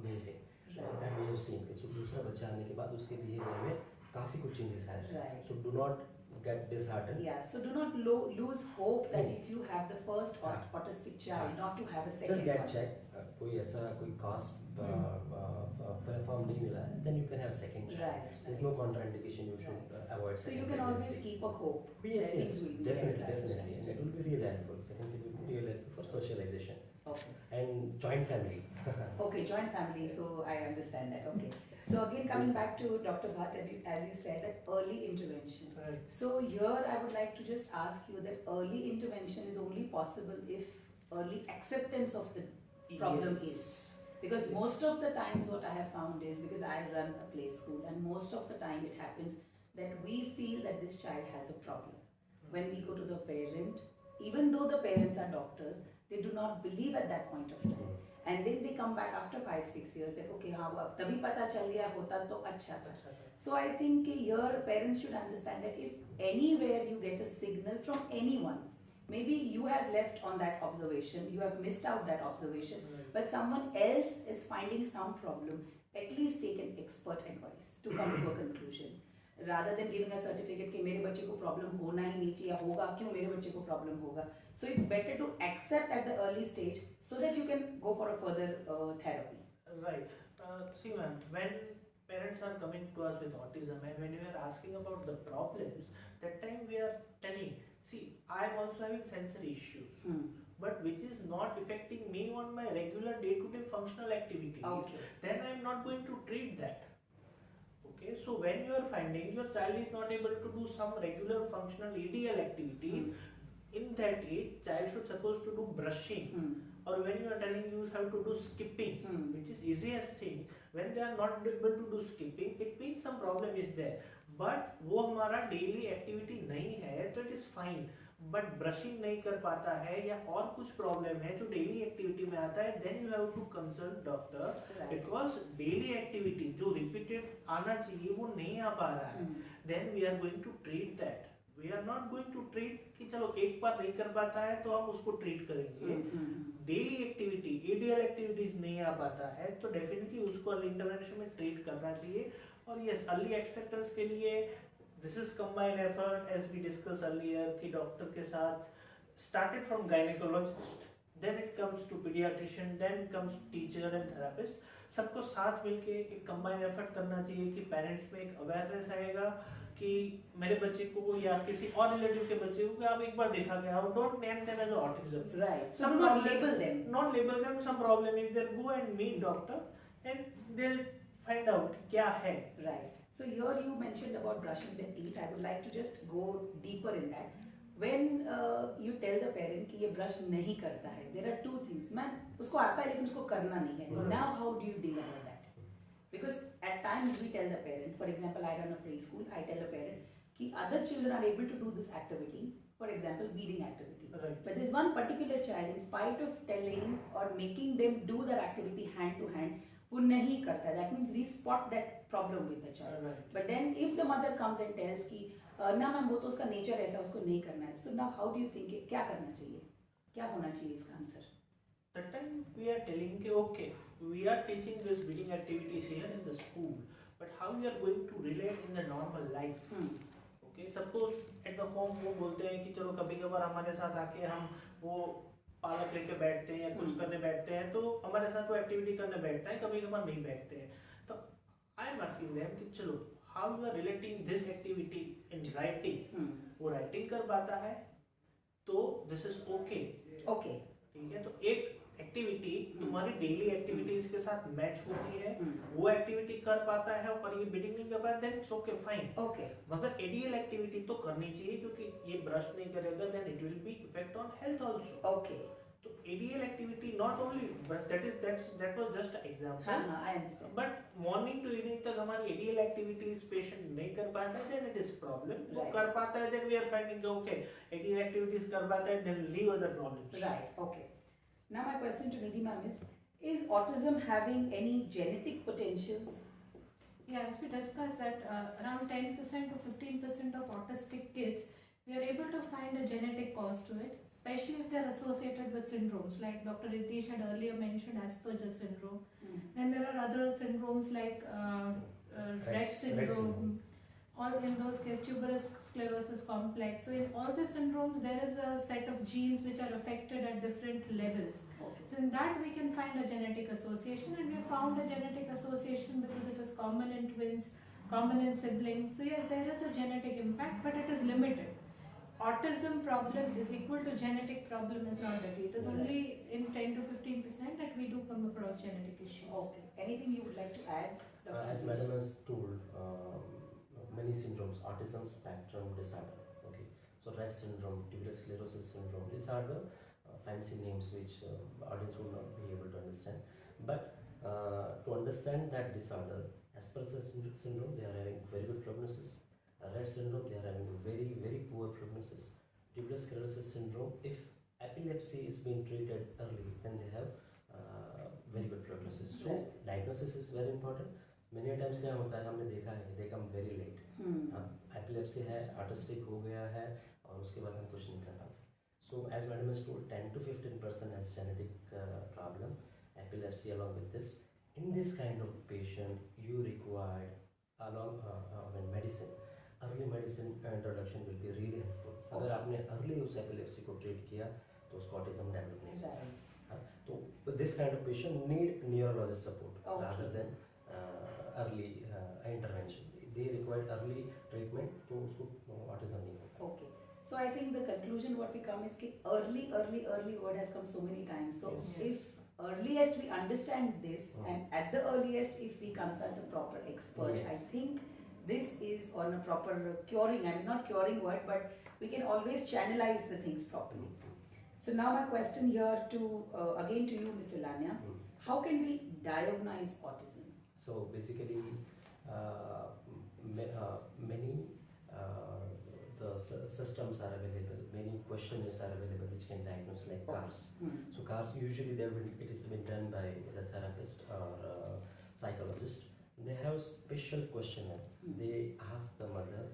amazing. That we have seen. So दूसरा बच्चा आने के बाद उसके बिहेवियर में काफ़ी कुछ चेंजेस आए हैं. Right. So do not get disheartened. Yeah, so do not lose hope that if you have the first autistic child, not to have a second Just get one. checked. कोई ऐसा कोई cost form नहीं मिला है, then you can have second child. Right. There's no contraindication. You should avoid. So you second can always pregnancy. keep a hope. Yes, that yes, things will be definitely, better. definitely, and it will be really helpful. Second, it will be really helpful for socialization Okay. and joint family. Okay, joint family, so I understand that. Okay. So again, coming back to Dr. Bhatt, as you said, that early intervention. Right. So here I would like to just ask you that early intervention is only possible if early acceptance of the problem Yes. is. Because Yes. most of the times what I have found is, because I run a play school, and most of the time it happens that we feel that this child has a problem. When we go to the parent, even though the parents are doctors, they do not believe at that point of time. And then they come back after 5-6 years that okay, हाँ अब तभी पता चल गया, होता तो अच्छा था. So I think here parents should understand that if anywhere you get a signal from anyone, maybe you have left on that observation, you have missed out that observation, but someone else is finding some problem, at least take an expert advice to come to a conclusion. Rather than giving a certificate कि मेरे बच्चे को problem होना ही नहीं चाहिए, होगा क्यों मेरे बच्चे को problem होगा. So it's better to accept at the early stage so that you can go for a further therapy. Right. See, ma'am, when parents are coming to us with autism and when we are asking about the problems, that time we are telling, see, I am also having sensory issues, but which is not affecting me on my regular day-to-day functional activities. Okay. Then I am not going to treat that. Okay, so when you are finding your child is not able to do some regular functional ADL activities, in that age, child should supposed to do brushing. Or when you are telling you have to do skipping, which is easiest thing, when they are not able to do skipping, it means some problem is there. But वो हमारा daily activity नहीं है, तो it is fine. But brushing नहीं कर पाता है या और कुछ problem है जो daily activity में आता है, then you have to consult doctor. Right. Because daily activity जो repeated आना चाहिए वो नहीं आ पा रहा है. Then we are going to treat that. We are not going to treat कि चलो एक बार नहीं कर पाता है तो हम उसको treat करेंगे. डेली एक्टिविटी ADL एक्टिविटीज नहीं आ पाता है तो डेफिनेटली उसको अर्ली इंटरवेंशन में ट्रीट करना चाहिए. और यस, अर्ली एक्सेप्टेंस के लिए this is combined effort as we discuss earlier कि डॉक्टर के साथ started from gynaecologist, then it comes to paediatrician, then comes teacher and therapist. सबको साथ मिलके एक कंबाइंड एफर्ट करना चाहिए कि पेरेंट्स में एक अवेयरनेस आएगा कि मेरे बच्चे को या किसी और रिलेटिव के बच्चे को आप एक बार देखा गया हो, don't name them as autism. Right. So Some do not problem- label them. Not label them. Some problem is there. Go and meet doctor, and they'll find out क्या है. Right. So here you mentioned about brushing the teeth. I would like to just go deeper in that. When you tell the parent कि ये brush नहीं करता है, there are two things. Man, उसको आता है लेकिन उसको करना नहीं है. Now how do you deal with that? Because at times we tell the parent, for example, I run a preschool, I tell a parent कि other children are able to do this activity, for example, weeding activity. Right. But there's one particular child, in spite of telling or making them do that activity hand to hand, वो नहीं करता. That means we spot that problem with the child. Right. But then if the mother comes and tells कि ना ma'am वो तो उसका nature ऐसा, उसको नहीं करना है. So now how do you think क्या करना चाहिए? क्या होना चाहिए इसका answer? That time we are telling कि okay, we are teaching this weeding activities here in the school, but how we are going to relate in the normal life? Okay, suppose at at the home वो बोलते हैं कि चलो कभी कभार हमारे साथ आके हम वो पालक लेके बैठते हैं या कुछ करने बैठते हैं, तो हमारे साथ वो एक्टिविटी करने बैठता है, कभी कभार नहीं बैठते हैं। तो आई एम आस्किंग देम कि चलो how you are relating this activity in writing, वो राइटिंग कर पाता है तो दिस इज ओके। ओके, ठीक है, तो एक एक्टिविटी तुम्हारी डेली एक्टिविटीज के साथ मैच होती है, वो एक्टिविटी कर पाता है और ये बीटिंग नहीं कर पाता, then it's okay fine. Okay, मगर एडीएल एक्टिविटी तो करनी चाहिए, क्योंकि ये ब्रश नहीं करेगा then it will be effect on health also. Okay, तो ADL activity not only that was just example, हाँ I understand. But morning to evening तक हमारी एडीएल एक्टिविटीज पेशेंट नहीं कर पाता है, देन इट इज प्रॉब्लम। वो Right. कर पाता है then we are finding okay ADL activities कर पाता है, then leave other problems. Right, okay. Now my question to Nidhi ma'am is autism having any genetic potentials? Yeah, as we discussed that around 10% to 15% of autistic kids, we are able to find a genetic cause to it, especially if they are associated with syndromes like Dr. Ritesh had earlier mentioned Asperger's syndrome. Then there are other syndromes like Rett syndrome. All in those cases, tuberous sclerosis complex. So in all the syndromes, there is a set of genes which are affected at different levels. Okay. So in that we can find a genetic association, and we have found a genetic association because it is common in twins, common in siblings. So yes, there is a genetic impact, but it is limited. Autism problem is equal to genetic problem is not that. It is only in 10 to 15% that we do come across genetic issues. Okay. Anything you would like to add, Dr. As Ritesh? madam has told, many syndromes, autism spectrum disorder. Okay, so Rett syndrome, tuberous sclerosis syndrome. These are the fancy names which audience would not be able to understand. But to understand that disorder, Asperger's syndrome, they are having very good prognosis. Rett syndrome, they are having very very poor prognosis. Tuberous sclerosis syndrome, if epilepsy is being treated early, then they have very good prognosis. So diagnosis is very important. Many times क्या होता है, हमने देखा है, they come very late. Epilepsy है, autistic हो गया है और उसके बाद हम कुछ नहीं कर पाते. So as madam has told, 10 to 15% has genetic problem, epilepsy along with this. In this kind of patient, you require along medicine. Early medicine introduction will be really helpful. अगर आपने early उस epilepsy को treat किया तो उसको autism develop नहीं होगा. तो this kind of patient need neurologist support rather than early intervention. They require early treatment, तो उसको autism नहीं होगा. Okay. So I think the conclusion what we come is that early word has come so many times. So if earliest we understand this, and at the earliest if we consult a proper expert, I think this is on a proper curing. I mean not curing word, but we can always channelize the things properly. So now my question here to again to you, Mr. Lania, how can we diagnose autism? So basically, many the systems are available. Many questionnaires are available which can diagnose, like CARS. So CARS usually it is been done by the therapist or psychologist. They have special questionnaire. They ask the mother,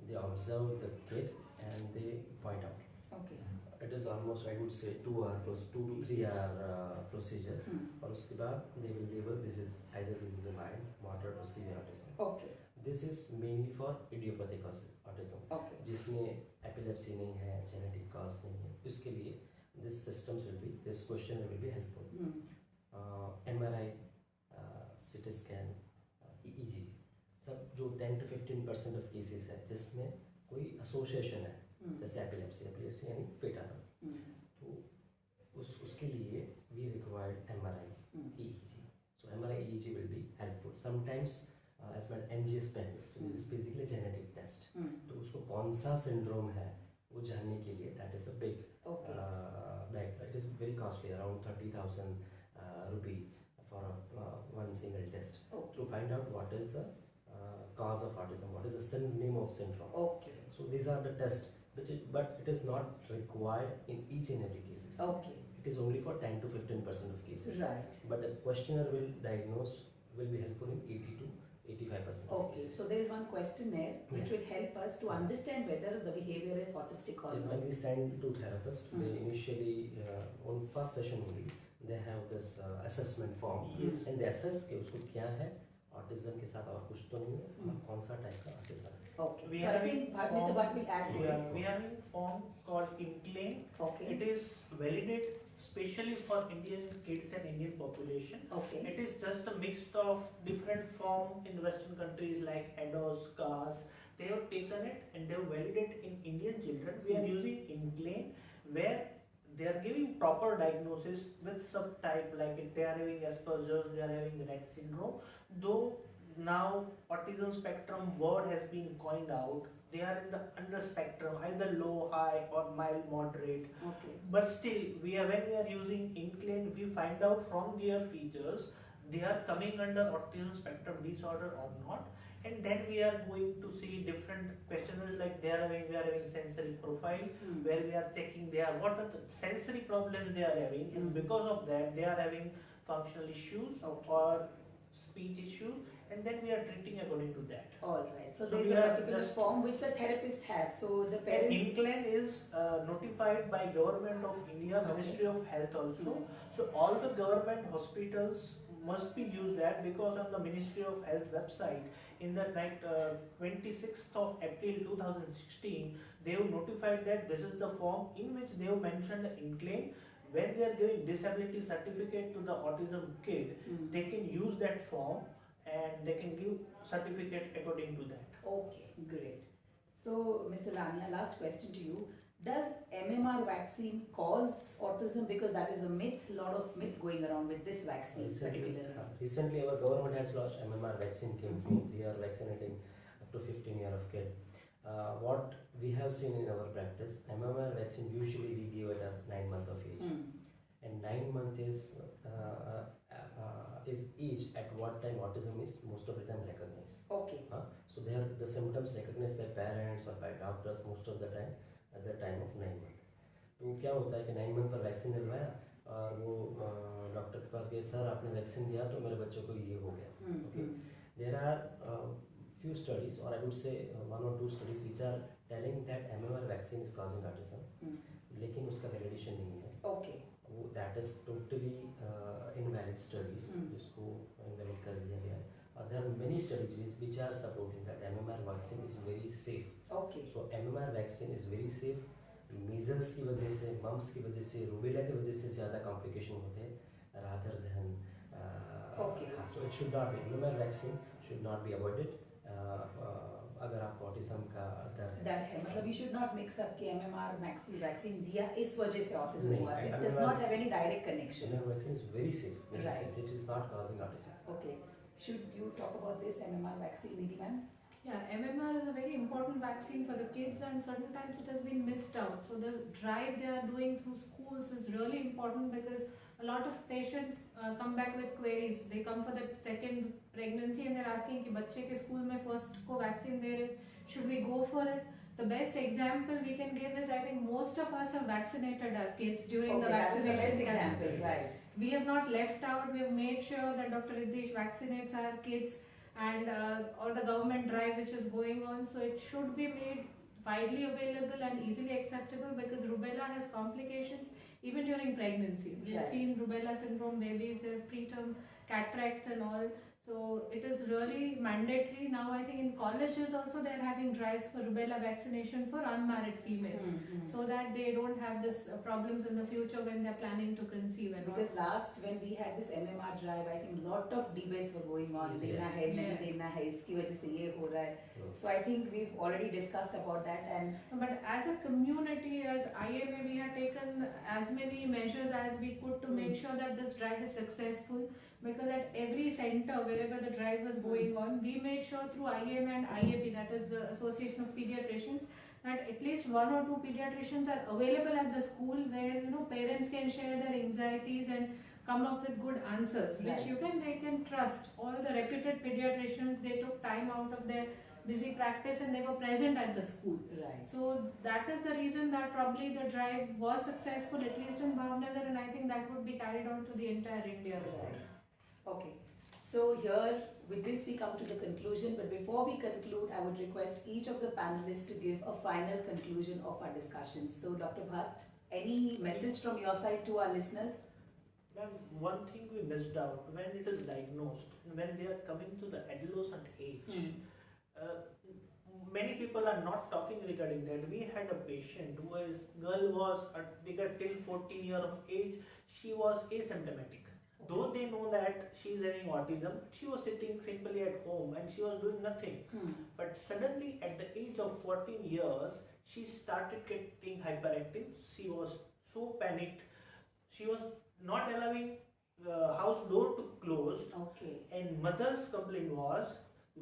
they observe the kid, and they point out. Okay. It is almost, I would say, 2 to 3 hour procedure. और उसके बाद they will label this is either this is a mild, moderate or severe autism. Okay. This is mainly for idiopathic autism. Okay. जिसमें epilepsy नहीं है, genetic cause नहीं है, उसके लिए this question will be helpful. MRI, CT scan, EEG, सब जो 10 to 15% of cases है जिसमें कोई association है, जैसे epilepsy यानी fit आना, तो उसके लिए we require MRI, EEG. So MRI, EEG will be helpful. Sometimes as well NGS panel, so this is basically genetic test. तो उसको कौन सा syndrome है वो जानने के लिए that is a big it is very costly, around 30,000 rupee for one single test to find out what is the cause of autism, what is the name of syndrome. Okay. So these are the tests, but it is not required in each and every cases. Okay. It is only for 10 to 15% of cases. Right. But the questionnaire will be helpful in 80 to 85% of Okay, cases. so there is one questionnaire which will help us to understand whether the behavior is autistic or not. When we send to therapist, they initially on first session only they have this assessment form, and they assess कि उसको क्या है autism के साथ और कुछ तो नहीं है और कौन सा टाइप का ऑटिज्म है. Okay. We So I have think Mr. Bhatt will add to it. we are in form called Inclain. Okay. It is validated specially for Indian kids and Indian population. Okay. It is just a mix of different form in Western countries like ADOS, CARS. They have taken it and they have validated in Indian children. We are using Inclain, where they are giving proper diagnosis with subtype, like if they are having Asperger's, they are having Rett syndrome. Though now autism spectrum word has been coined out, they are in the under spectrum, either low, high or mild, moderate. Okay. But still, when we are using Inclain, we find out from their features they are coming under autism spectrum disorder or not, and then we are going to see different questionnaires, like we are having sensory profile, where we are checking what are the sensory problems they are having, and because of that they are having functional issues or speech issue, and then we are treating according to that. All right. So So there is we a are particular just- form which the therapist has. So the And parents. Inclain is notified by Government of India, Ministry of Health also. So all the government hospitals must be used that, because on the Ministry of Health website, in the 26th of April 2016, they have notified that this is the form in which they have mentioned the Inclain. When they are giving disability certificate to the autism kid, they can use that form and they can give certificate according to that. Okay, great. So, Mr. Lania, last question to you. Does MMR vaccine cause autism? Because that is a myth, a lot of myth going around with this vaccine particularly. Recently our government has launched MMR vaccine campaign. We are vaccinating up to 15 years of kid. What we have seen in our practice, MMR vaccine usually we give it at 9 months of age. And 9 months is age at what time autism is most of the time recognized. Okay. So they are the symptoms recognized by parents or by doctors most of the time at the time of 9 months. तो क्या होता है कि 9 month पर vaccine दिलवाया और वो doctor के पास गए, सर आपने वैक्सीन दिया तो मेरे बच्चों को ये हो गया. Okay. There are few studies, or I would say 1 or 2 studies which are telling that MMR vaccine is causing autism. लेकिन उसका validation नहीं है. Okay. That is totally invalid studies. जिसको invalid कर दिया गया है. There are many studies which are supporting that MMR vaccine is very safe. Okay. So MMR vaccine is very safe. Measles की वजह से, मम्स की वजह से, रूबेला की वजह से ज़्यादा कॉम्प्लिकेशन होते हैं rather than. Okay. So it should not be, MMR vaccine should not be avoided. अगर आपको ऑटिज्म का डर है, मतलब you should not mix up कि MMR vaccine दिया इस वजह से autism नहीं, हुआ. It MMR does not have any direct connection. MMR vaccine is very safe. Very Right. safe. It is not causing autism. Okay. Should you talk about this MMR vaccine, Nidhi ma'am? Yeah, MMR is a very important vaccine for the kids, and certain times it has been missed out. So the drive they are doing through schools is really important, because a lot of patients come back with queries. They come for the second pregnancy and they're asking कि बच्चे के school में first को vaccine दे रहे, should we go for it? The best example we can give is, I think most of us have vaccinated our kids during the That's the vaccination best campaign. example, right? We have not left out. We have made sure that Dr. Riddish vaccinates our kids, and all the government drive which is going on. So it should be made widely available and easily acceptable, because rubella has complications even during pregnancy. We have Right. seen rubella syndrome babies, they have preterm cataracts and all. So it is really mandatory now. I think in colleges also they are having drives for rubella vaccination for unmarried females, so that they don't have this problems in the future when they are planning to conceive and all. Because last when we had this MMR drive, I think lot of debates were going on. Yes. देना है, नहीं Yes. देना है, इसकी वजह से ये हो रहा है. So I think we've already discussed about that. And But as a community, as IMA, we have taken as many measures as we could to make sure that this drive is successful, because at every center, wherever the drive was going on, we made sure through IMA and IAP, that is the Association of Pediatricians, that at least 1 or 2 pediatricians are available at the school, where parents can share their anxieties and come up with good answers, which they can trust. All the reputed pediatricians, they took time out of their busy practice and they were present at the school. right. So that is the reason that probably the drive was successful, at least in Bhavnagar, and I think that would be carried on to the entire India as well. Okay. So here, with this we come to the conclusion, but before we conclude, I would request each of the panelists to give a final conclusion of our discussion. So Dr. Bhatt, any message from your side to our listeners? Ma'am, one thing we missed out when it is diagnosed, when they are coming to the adolescent age, uh, many people are not talking regarding that. We had a patient who is girl was they got till 14 years of age. She was asymptomatic. Though they know that she is having autism, she was sitting simply at home and she was doing nothing. But suddenly, at the age of 14 years, she started getting hyperactive. She was so panicked. She was not allowing the house door to close. Okay. And mother's complaint was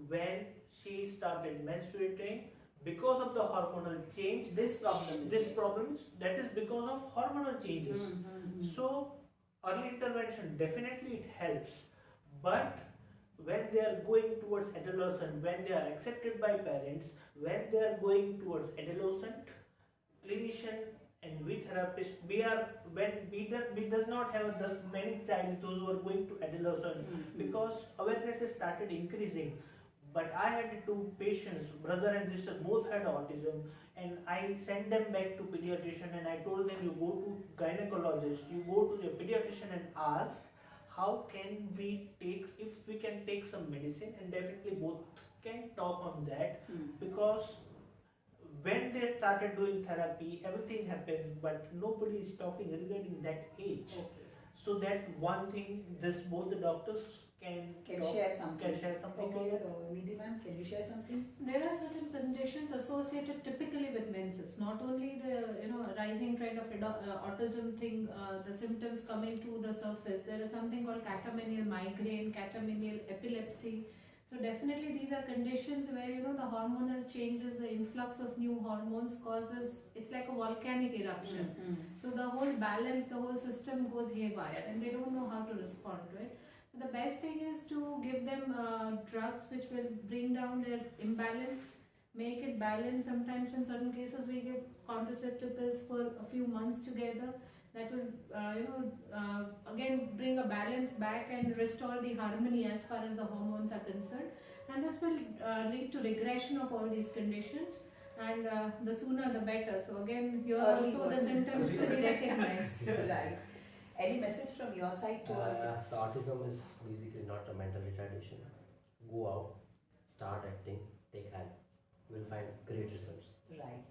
when she started menstruating because of the hormonal change. This problem is This there. problem is that is because of hormonal changes. So early intervention definitely it helps, but when they are going towards adolescent, when they are accepted by parents, when they are going towards adolescent, clinician and we therapist, we are when we does not have thus many childs those who are going to adolescent because awareness has started increasing. But I had two patients, brother and sister, both had autism, and I sent them back to pediatrician and I told them you go to gynecologist, you go to the pediatrician and ask how can we take, if we can take some medicine, and definitely both can talk on that because when they started doing therapy, everything happens, but nobody is talking regarding that age. Okay. So that one thing, this both the doctors can talk, Share something. can share something on Okay, that. Nidhi ma'am, can you share something? There are certain conditions associated typically with menses. Not only the rising trend of autism thing, the symptoms coming to the surface. There is something called catamenial migraine, catamenial epilepsy. So definitely these are conditions where the hormonal changes, the influx of new hormones causes, it's like a volcanic eruption. So the whole balance, the whole system goes haywire and they don't know how to respond to it. The best thing is to give them drugs which will bring down their imbalance, make it balance. Sometimes in certain cases we give contraceptive pills for a few months together. That will again bring a balance back and restore the harmony as far as the hormones are concerned. And this will lead to regression of all these conditions. And the sooner the better. So again, here Early also the warning. symptoms to be recognized. Right. Any message from your side to So autism is basically not a mental retardation. Go out, start acting, take help. You will find great results. Right.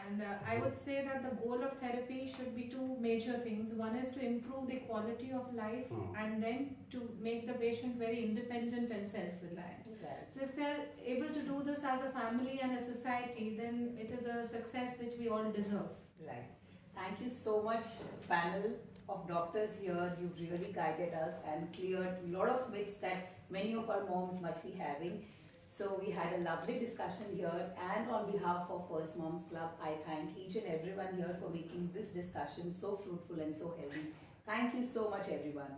And I would say that the goal of therapy should be two major things. One is to improve the quality of life and then to make the patient very independent and self-reliant. Right. So if we are able to do this as a family and a society, then it is a success which we all deserve. Right. Thank you so much, panel of doctors here. You've really guided us and cleared a lot of myths that many of our moms must be having. So we had a lovely discussion here, and on behalf of First Moms Club, I thank each and everyone here for making this discussion so fruitful and so healthy. Thank you so much, everyone.